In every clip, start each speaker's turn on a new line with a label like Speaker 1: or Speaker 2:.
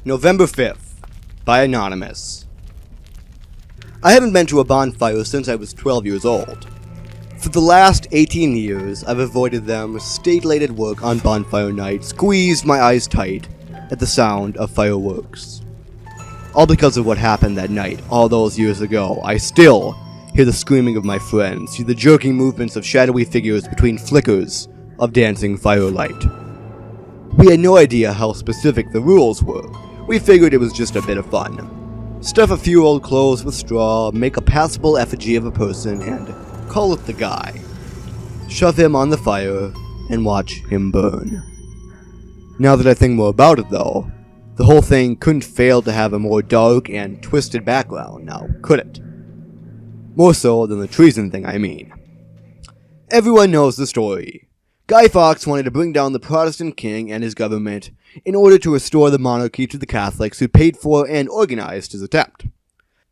Speaker 1: November 5th, by Anonymous. I haven't been to a bonfire since I was 12 years old. For the last 18 years, I've avoided them, stayed late at work on bonfire night, squeezed my eyes tight at the sound of fireworks. All because of what happened that night, all those years ago. I still hear the screaming of my friends, hear the jerking movements of shadowy figures between flickers of dancing firelight. We had no idea how specific the rules were. We figured it was just a bit of fun. Stuff a few old clothes with straw, make a passable effigy of a person, and call it the guy. Shove him on the fire, and watch him burn. Now that I think more about it though, the whole thing couldn't fail to have a more dark and twisted background, now could it? More so than the treason thing, I mean. Everyone knows the story. Guy Fawkes wanted to bring down the Protestant king and his government in order to restore the monarchy to the Catholics who paid for and organized his attempt.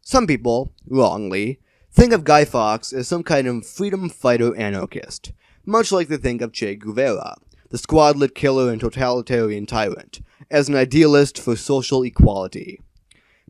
Speaker 1: Some people, wrongly, think of Guy Fawkes as some kind of freedom fighter anarchist, much like they think of Che Guevara, the squad-lit killer and totalitarian tyrant, as an idealist for social equality.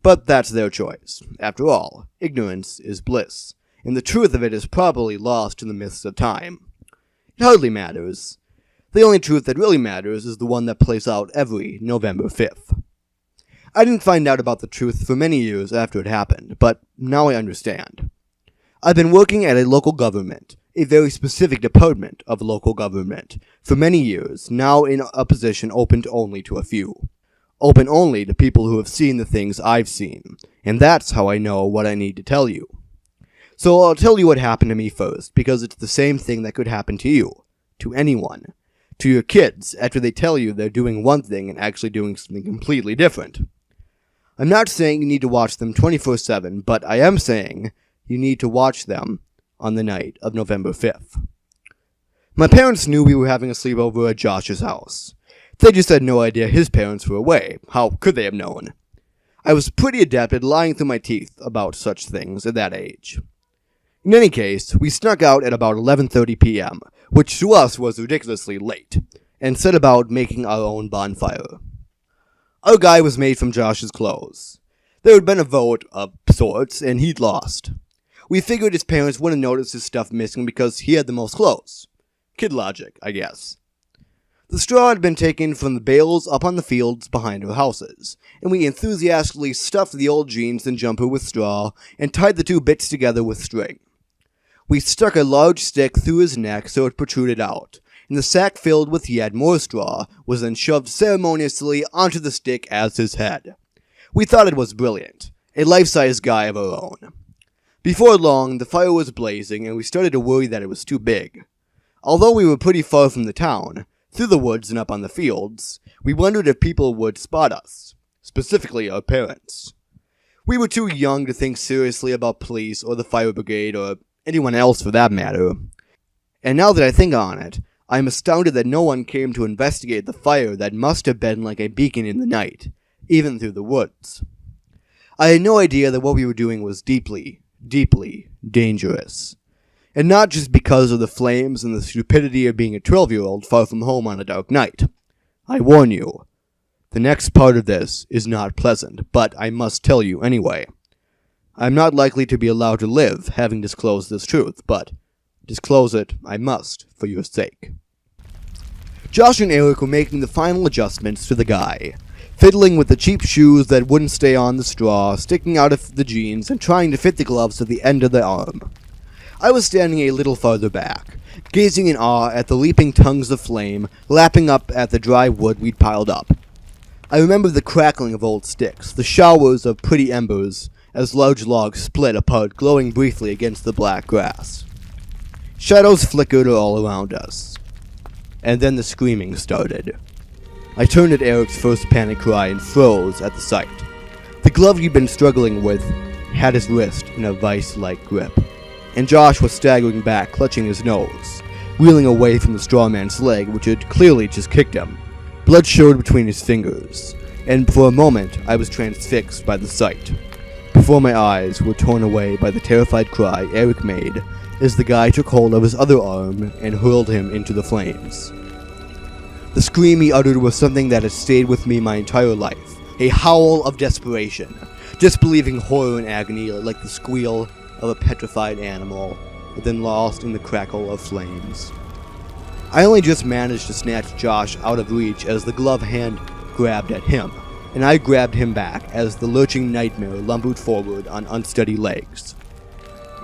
Speaker 1: But that's their choice. After all, ignorance is bliss, and the truth of it is probably lost in the mists of time. It hardly matters. The only truth that really matters is the one that plays out every November 5th. I didn't find out about the truth for many years after it happened, but now I understand. I've been working at a local government, a very specific department of local government, for many years, now in a position open only to a few. Open only to people who have seen the things I've seen, and that's how I know what I need to tell you. So I'll tell you what happened to me first, because it's the same thing that could happen to you, to anyone, to your kids after they tell you they're doing one thing and actually doing something completely different. I'm not saying you need to watch them 24/7, but I am saying you need to watch them on the night of November 5th. My parents knew we were having a sleepover at Josh's house. They just had no idea his parents were away. How could they have known? I was pretty adept at lying through my teeth about such things at that age. In any case, we snuck out at about 11:30 p.m., which to us was ridiculously late, and set about making our own bonfire. Our guy was made from Josh's clothes. There had been a vote of sorts, and he'd lost. We figured his parents wouldn't notice his stuff missing because he had the most clothes. Kid logic, I guess. The straw had been taken from the bales up on the fields behind our houses, and we enthusiastically stuffed the old jeans and jumper with straw and tied the two bits together with string. We stuck a large stick through his neck so it protruded out, and the sack filled with yet more straw was then shoved ceremoniously onto the stick as his head. We thought it was brilliant, a life-size guy of our own. Before long, the fire was blazing, and we started to worry that it was too big. Although we were pretty far from the town, through the woods and up on the fields, we wondered if people would spot us, specifically our parents. We were too young to think seriously about police or the fire brigade or anyone else for that matter. And now that I think on it, I am astounded that no one came to investigate the fire that must have been like a beacon in the night, even through the woods. I had no idea that what we were doing was deeply, deeply dangerous. And not just because of the flames and the stupidity of being a 12-year-old far from home on a dark night. I warn you, the next part of this is not pleasant, but I must tell you anyway. I am not likely to be allowed to live having disclosed this truth, but disclose it I must for your sake. Josh and Eric were making the final adjustments to the guy, fiddling with the cheap shoes that wouldn't stay on the straw, sticking out of the jeans, and trying to fit the gloves to the end of the arm. I was standing a little farther back, gazing in awe at the leaping tongues of flame lapping up at the dry wood we'd piled up. I remember the crackling of old sticks, the showers of pretty embers, as large logs split apart, glowing briefly against the black grass. Shadows flickered all around us. And then the screaming started. I turned at Eric's first panic cry and froze at the sight. The glove he'd been struggling with had his wrist in a vice-like grip, and Josh was staggering back, clutching his nose, reeling away from the straw man's leg, which had clearly just kicked him. Blood showed between his fingers, and for a moment I was transfixed by the sight, before my eyes were torn away by the terrified cry Eric made as the guy took hold of his other arm and hurled him into the flames. The scream he uttered was something that had stayed with me my entire life, a howl of desperation, disbelieving horror and agony like the squeal of a petrified animal, but then lost in the crackle of flames. I only just managed to snatch Josh out of reach as the glove hand grabbed at him, and I grabbed him back as the lurching nightmare lumbered forward on unsteady legs.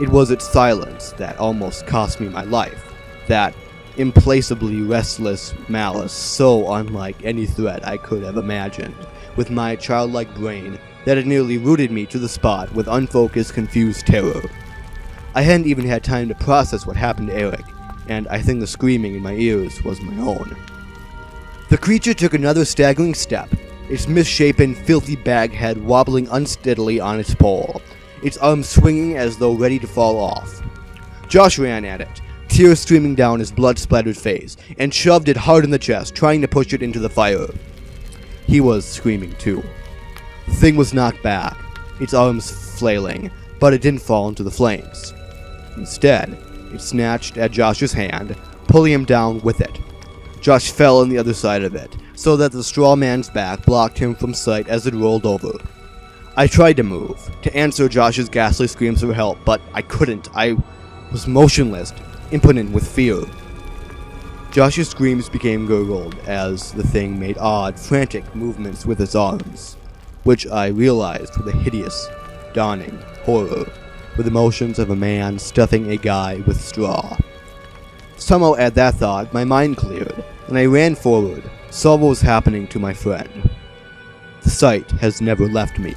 Speaker 1: It was its silence that almost cost me my life, that implacably restless malice so unlike any threat I could have imagined, with my childlike brain that had nearly rooted me to the spot with unfocused, confused terror. I hadn't even had time to process what happened to Eric, and I think the screaming in my ears was my own. The creature took another staggering step, its misshapen, filthy bag head wobbling unsteadily on its pole, its arms swinging as though ready to fall off. Josh ran at it, tears streaming down his blood-splattered face, and shoved it hard in the chest, trying to push it into the fire. He was screaming too. The thing was knocked back, its arms flailing, but it didn't fall into the flames. Instead, it snatched at Josh's hand, pulling him down with it. Josh fell on the other side of it, so that the straw man's back blocked him from sight as it rolled over. I tried to move, to answer Josh's ghastly screams for help, but I couldn't. I was motionless, impotent with fear. Josh's screams became gurgled as the thing made odd, frantic movements with its arms, which I realized were the hideous, dawning horror, with the motions of a man stuffing a guy with straw. Somehow at that thought, my mind cleared, and I ran forward, saw what was happening to my friend. The sight has never left me.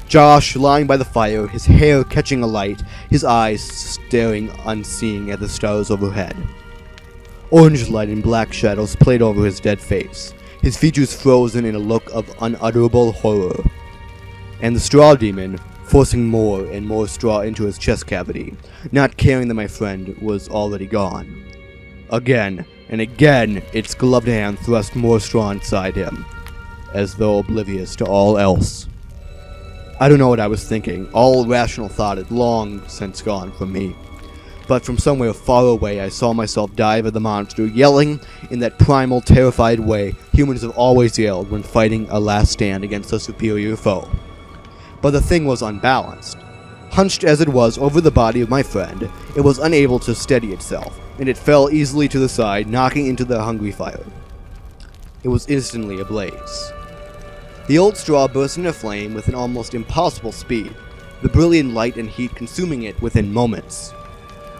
Speaker 1: Josh, lying by the fire, his hair catching alight, his eyes staring unseeing at the stars overhead. Orange light and black shadows played over his dead face, his features frozen in a look of unutterable horror. And the straw demon, forcing more and more straw into his chest cavity, not caring that my friend was already gone. Again and again, its gloved hand thrust more straw inside him, as though oblivious to all else. I don't know what I was thinking. All rational thought had long since gone from me. But from somewhere far away, I saw myself dive at the monster, yelling in that primal, terrified way humans have always yelled when fighting a last stand against a superior foe. But the thing was unbalanced. Hunched as it was over the body of my friend, it was unable to steady itself, and it fell easily to the side, knocking into the hungry fire. It was instantly ablaze. The old straw burst into flame with an almost impossible speed, the brilliant light and heat consuming it within moments.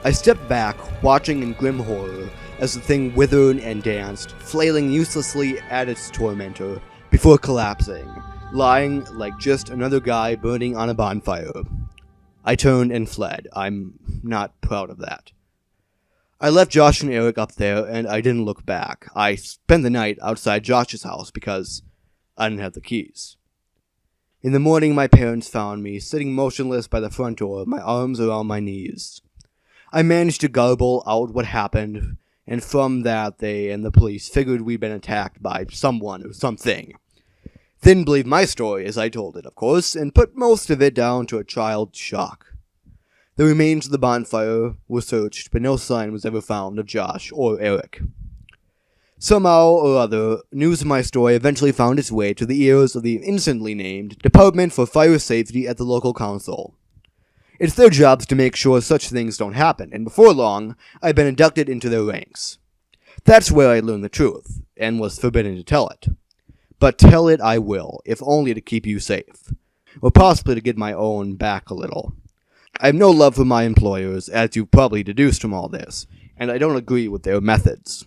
Speaker 1: I stepped back, watching in grim horror as the thing withered and danced, flailing uselessly at its tormentor, before collapsing, lying like just another guy burning on a bonfire. I turned and fled. I'm not proud of that. I left Josh and Eric up there, and I didn't look back. I spent the night outside Josh's house because I didn't have the keys. In the morning, my parents found me sitting motionless by the front door, my arms around my knees. I managed to garble out what happened, and from that they and the police figured we'd been attacked by someone or something. They didn't believe my story as I told it, of course, and put most of it down to a child's shock. The remains of the bonfire were searched, but no sign was ever found of Josh or Eric. Somehow or other, news of my story eventually found its way to the ears of the instantly named Department for Fire Safety at the local council. It's their jobs to make sure such things don't happen, and before long, I'd been inducted into their ranks. That's where I learned the truth, and was forbidden to tell it. But tell it I will, if only to keep you safe, or possibly to get my own back a little. I have no love for my employers, as you've probably deduced from all this, and I don't agree with their methods.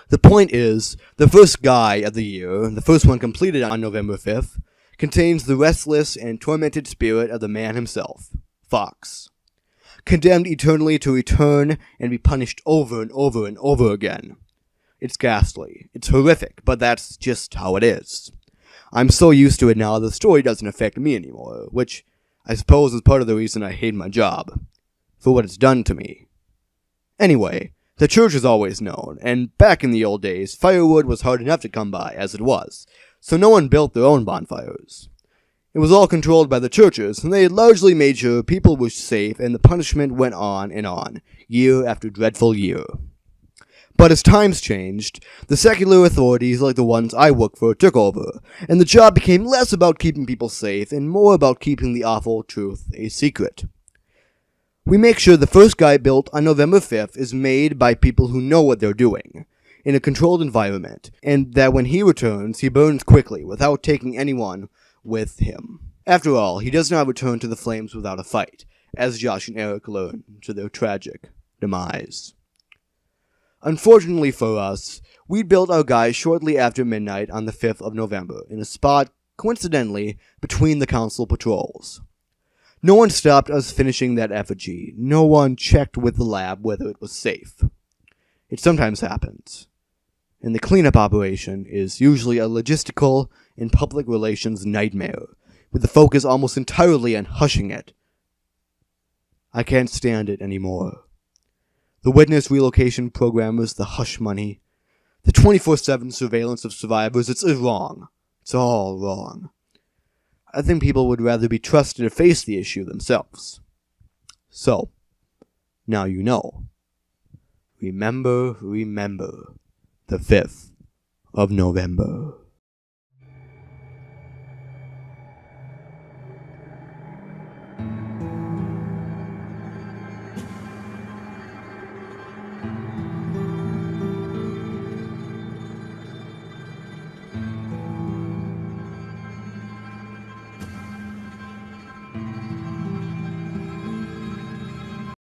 Speaker 1: The point is, the first guy of the year, the first one completed on November 5th, contains the restless and tormented spirit of the man himself, Fox, condemned eternally to return and be punished over and over and over again. It's ghastly, it's horrific, but that's just how it is. I'm so used to it now the story doesn't affect me anymore, which I suppose is part of the reason I hate my job, for what it's done to me. Anyway, the church is always known, and back in the old days, firewood was hard enough to come by as it was, so no one built their own bonfires. It was all controlled by the churches, and they had largely made sure people were safe, and the punishment went on, year after dreadful year. But as times changed, the secular authorities like the ones I work for took over, and the job became less about keeping people safe and more about keeping the awful truth a secret. We make sure the first guy built on November 5th is made by people who know what they're doing, in a controlled environment, and that when he returns, he burns quickly without taking anyone with him. After all, he does not return to the flames without a fight, as Josh and Eric learn to their tragic demise. Unfortunately for us, we built our guy shortly after midnight on the 5th of November, in a spot, coincidentally, between the council patrols. No one stopped us finishing that effigy. No one checked with the lab whether it was safe. It sometimes happens. And the cleanup operation is usually a logistical and public relations nightmare, with the focus almost entirely on hushing it. I can't stand it anymore. The witness relocation programmers, the hush money, the 24/7 surveillance of survivors, it's wrong. It's all wrong. I think people would rather be trusted to face the issue themselves. So, now you know. Remember, the 5th of November.